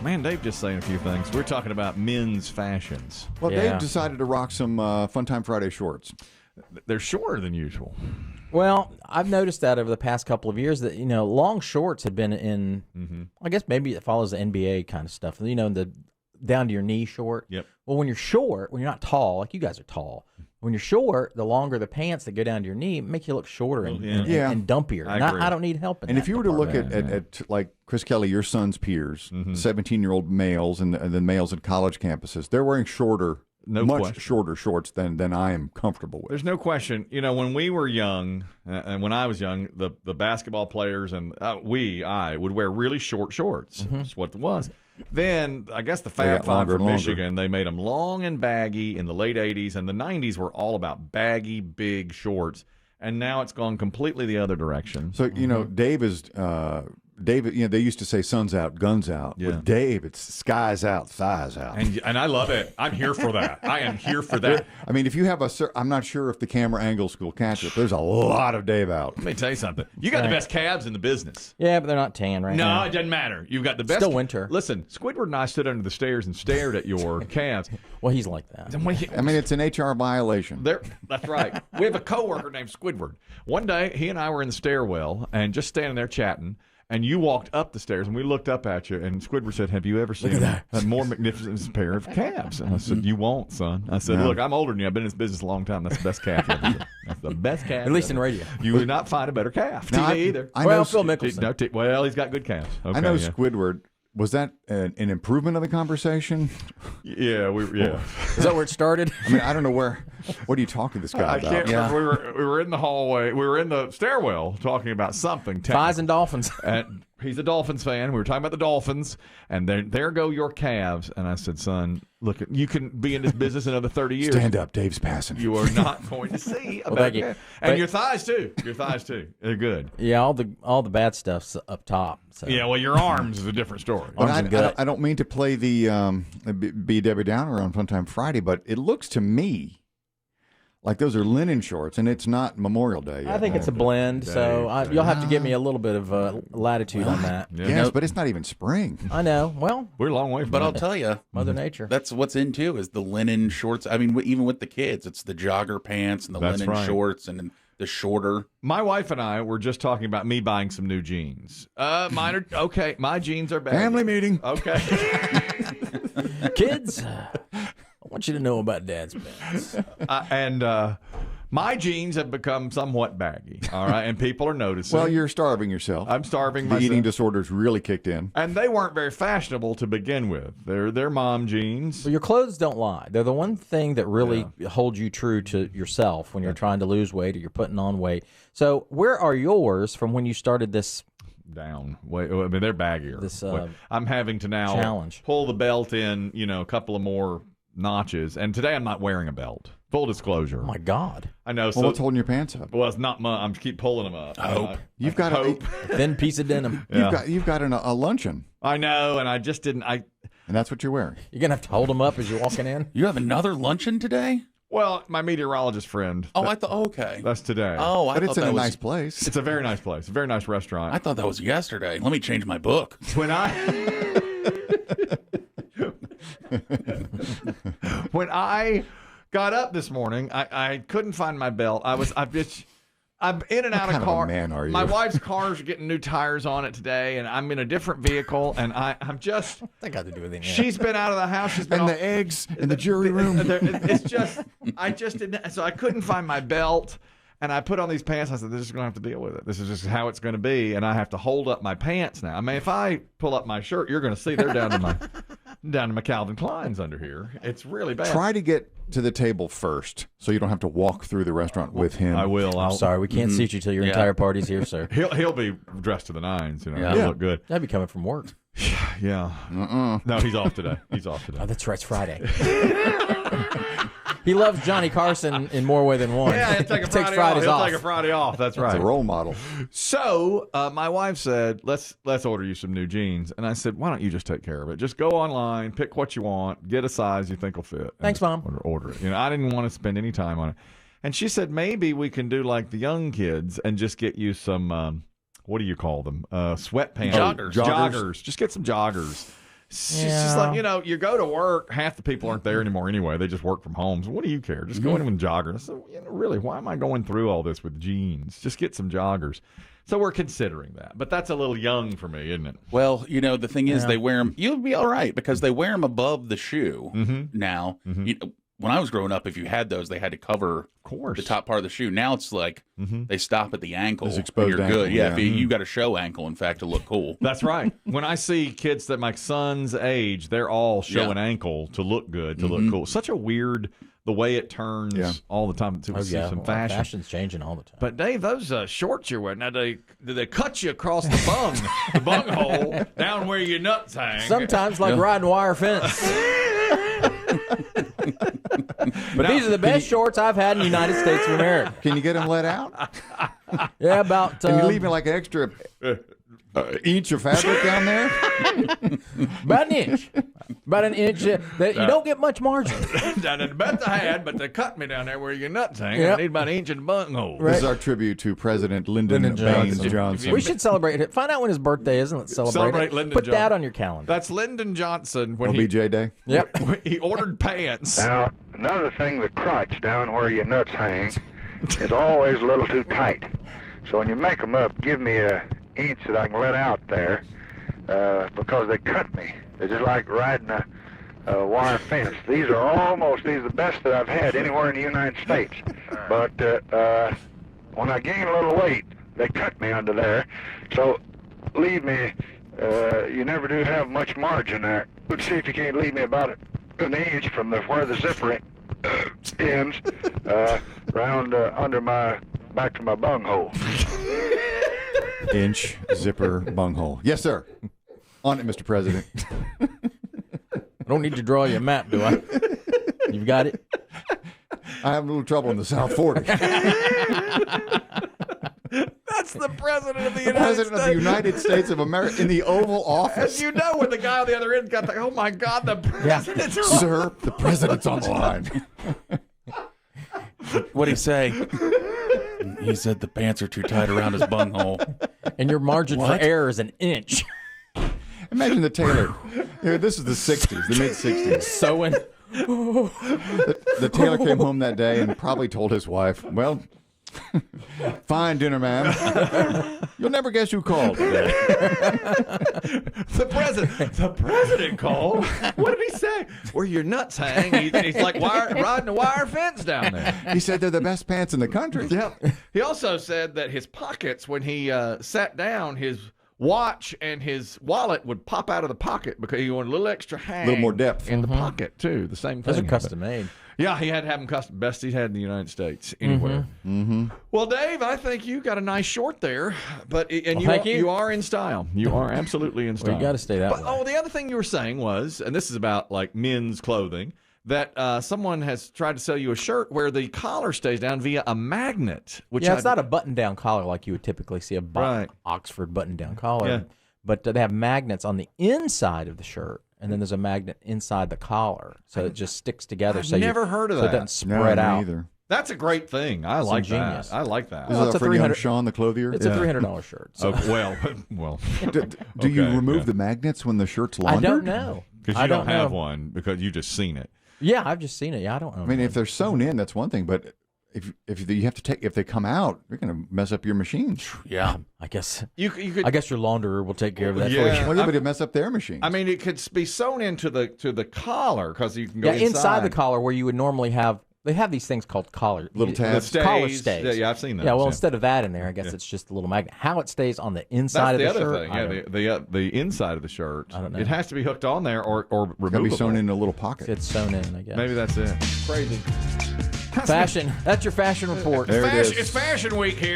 Man, Dave just saying a few things. We're talking about men's fashions. Well, Yeah. Dave decided to rock some Fun Time Friday shorts. They're shorter than usual. Well, I've noticed that over the past couple of years that, long shorts had been in, I guess maybe it follows the NBA kind of stuff, the down to your knee short. Yep. Well, when you're short, when you're not tall, like you guys are tall, when you're short, the longer the pants that go down to your knee make you look shorter and dumpier. I agree. I don't need help in And that if you were to look department. at like Chris Kelly, your son's peers, 17-year-old males and the males at college campuses, they're wearing much shorter shorts than I am comfortable with. There's no question. When we were young, and when I was young, the basketball players and I would wear really short shorts. That's what it was. Then, I guess the Fab Five from Michigan, they made them long and baggy in the late 80s, and the 90s were all about baggy, big shorts. And now it's gone completely the other direction. So, Dave is... Dave, they used to say "sun's out, guns out." Yeah. With Dave, it's skies out, thighs out. And I love it. I'm here for that. I am here for that. I mean, if you have I'm not sure if the camera angles will catch it. There's a lot of Dave out. Let me tell you something. You got the best calves in the business. Yeah, but they're not tan right now. No, it doesn't matter. You've got the best. Still winter. Listen, Squidward and I stood under the stairs and stared at your calves. Well, he's like that. I mean, it's an HR violation. That's right. We have a coworker named Squidward. One day, he and I were in the stairwell and just standing there chatting. And you walked up the stairs, and we looked up at you, and Squidward said, "Have you ever seen a more magnificent pair of calves?" And I said, "You won't, son." I said, "Look, I'm older than you. I've been in this business a long time. That's the best calf ever seen. That's the best calf. At least in radio. You would not find a better calf. Now, TV either. I Well, know, Phil Mickelson. Well, he's got good calves. Okay, I know yeah. Squidward. Was that an improvement of the conversation? Yeah, Is that where it started? I mean, I don't know what are you talking to this guy I about? can't remember. We were in the hallway. We were in the stairwell talking about something. Thighs and dolphins. And he's a Dolphins fan. We were talking about the Dolphins, and there go your calves. And I said, "Son, look, you can be in this business another 30 years. Stand up, Dave's passing. You are not going to see a Well, bad thank you. calf. And your thighs too. Your thighs too. They're good. Yeah, all the bad stuff's up top. So. Yeah, well, your arms is a different story. But Arms and gut. I don't mean to play the be Debbie Downer on Fun Time Friday, but it looks to me like those are linen shorts, and it's not Memorial Day yet. I think it's a blend, so you'll have to give me a little bit of latitude on that. Yeah. Yes, but it's not even spring. I know. Well, We're a long way from But that. I'll tell you, Mother Nature. that's what's in too is the linen shorts. I mean, even with the kids, it's the jogger pants and the That's linen right. shorts and the shorter. My wife and I were just talking about me buying some new jeans. Mine are okay. My jeans are bad. Family meeting. Okay. Kids, I want you to know about Dad's pants. And my jeans have become somewhat baggy. All right, and people are noticing. Well, you're starving yourself. I'm starving The myself. eating disorders really kicked in. And they weren't very fashionable to begin with. They're mom jeans. Well, your clothes don't lie. They're the one thing that really holds you true to yourself when you're trying to lose weight or you're putting on weight. So where are yours from when you started this? Down. Wait, I mean, they're baggier. This, I'm having to now challenge. pull the belt in, a couple of more notches. And today I'm not wearing a belt. Full disclosure. Oh, my God. I know. Well, So, what's holding your pants up? well, it's not my. I'm keep pulling them up. Hope. You've got hope. Thin piece of denim. You've got a luncheon, I know, and I just didn't. and that's what you're wearing. You're going to have to hold them up as you're walking in? You have another luncheon today? Well, my meteorologist friend. Oh, I thought okay. That's today. Oh, I But thought it's in that a was. nice place. It's a very nice place. A very nice restaurant. I thought that was yesterday. Let me change my book. When I when I got up this morning, I couldn't find my belt. I'm in and out kind of of car. a man are you? My wife's car's getting new tires on it today, and I'm in a different vehicle, and I'm just. That got to do with anything. She's been out of the house. She's been And off- the eggs in the jury room. It's just, I just didn't. So I couldn't find my belt, and I put on these pants. I said, "This is going to have to deal with it. This is just how it's going to be." And I have to hold up my pants now. I mean, if I pull up my shirt, you're going to see they're down to my Calvin Kleins under here. It's really bad. Try to get to the table first, so you don't have to walk through the restaurant with him. I will. I'm sorry, we can't seat you till your entire party's here, sir. He'll be dressed to the nines. Yeah. He'll look good. That'd be coming from work. Yeah. No, he's off today. He's off today. Oh, that's right, it's Friday. He loves Johnny Carson in more way than one. Yeah, he'll take a He takes Friday off. Fridays He'll off. take a Friday off. That's It's right. a role model. So my wife said, "Let's order you some new jeans," and I said, "Why don't you just take care of it? Just go online, pick what you want, get a size you think will fit. and Thanks, just Mom. Order it. I didn't want to spend any time on it, and she said maybe we can do like the young kids and just get you some what do you call them? Sweatpants, Joggers. Joggers. Just get some joggers. It's just like, you go to work, half the people aren't there anymore anyway. They just work from home. So what do you care? Just go in with joggers. So, really, why am I going through all this with jeans? Just get some joggers. So we're considering that. But that's a little young for me, isn't it? Well, the thing is they wear them. You'll be all right because they wear them above the shoe now. When I was growing up, if you had those, they had to cover the top part of the shoe. Now it's like they stop at the ankle. It's exposed you're ankle, good. Yeah, if you got a show ankle, in fact, to look cool. That's right. When I see kids that my son's age, they're all showing ankle to look good, to look cool. Such a weird, the way it turns all the time. To see some fashion. Fashion's changing all the time. But Dave, those shorts you're wearing, now do they cut you across the bung hole, down where your nuts hang? Sometimes like riding wire fence. But these are the best shorts I've had in the United States of America. Can you get them let out? Yeah, about. And you leave me like an extra inch of fabric down there? About an inch. About an inch. You don't get much margin. Down at about the head, but they cut me down there where your nuts hang. I need about an inch in the buttonhole. This is our tribute to President Lyndon B Johnson. We should celebrate it. Find out when his birthday is and let's celebrate it. Lyndon Put Johnson. that on your calendar. That's Lyndon Johnson when BJ Day. Yep. he ordered pants. Now, another thing, the crotch down where your nuts hang is always a little too tight. So when you make them up, give me an inch that I can let out there because they cut me. They're just like riding a wire fence. These are the best that I've had anywhere in the United States. But when I gain a little weight, they cut me under there. So leave me, you never do have much margin there. Let's see if you can't leave me about an inch from where the zipper ends round under my back to my bunghole. Inch zipper bunghole. Yes, sir. On it, Mr. President. I don't need to draw you a map, do I? You've got it? I have a little trouble in the South 40. That's the President of the United States of America in the Oval Office. As when the guy on the other end got oh my God, the President's Sir, the President's on the line. What'd he say? He said the pants are too tight around his bunghole. And your margin for error is an inch. Imagine the tailor. This is the 60s, the mid-60s. Sewing. The tailor came home that day and probably told his wife, well, fine dinner, ma'am. You'll never guess who called. The president called. What did he say? Where your nuts hang? He's like riding a wire fence down there. He said they're the best pants in the country. Yeah. He also said that his pockets, when he sat down, his watch and his wallet would pop out of the pocket because he wanted a little extra hang. A little more depth. In the pocket, too. The same thing. Those are custom made. Yeah, he had to have them custom. Best he's had in the United States anywhere. Well, Dave, I think you got a nice short there, but you are in style. You are absolutely in style. Well, you got to stay that way. Oh, the other thing you were saying was, and this is about like men's clothing, that someone has tried to sell you a shirt where the collar stays down via a magnet. Which it's not a button-down collar like you would typically see Oxford button-down collar. Yeah. But they have magnets on the inside of the shirt. And then there's a magnet inside the collar, so it just sticks together. I've never heard of that. So it doesn't spread out. Either. That's a great thing. I like that. I like that. This is our friend young Sean, the clothier. It's a $300 shirt. So. Well. Do you remove the magnets when the shirt's laundered? I don't know. Because you don't have one because you've just seen it. Yeah, I've just seen it. Yeah, I don't know. I mean, if they're sewn in, that's one thing, but if they come out, you're going to mess up your machines. Yeah, I guess you could. I guess your launderer will take care of that for you. Well, yeah, but it mess up their machines. I mean, it could be sewn into the collar because you can go inside the collar where you would normally have. They have these things called collar. Little tabs. Collar stays. Yeah, I've seen that. Yeah, well, instead of that in there, I guess it's just a little magnet. How it stays on the inside of the shirt. That's the other thing. Yeah, the inside of the shirt. I don't know. It has to be hooked on there or removable. It's got to be sewn in a little pocket. It's sewn in, I guess. Maybe that's it. Crazy. Fashion. That's your fashion report. There it is. It's Fashion Week here.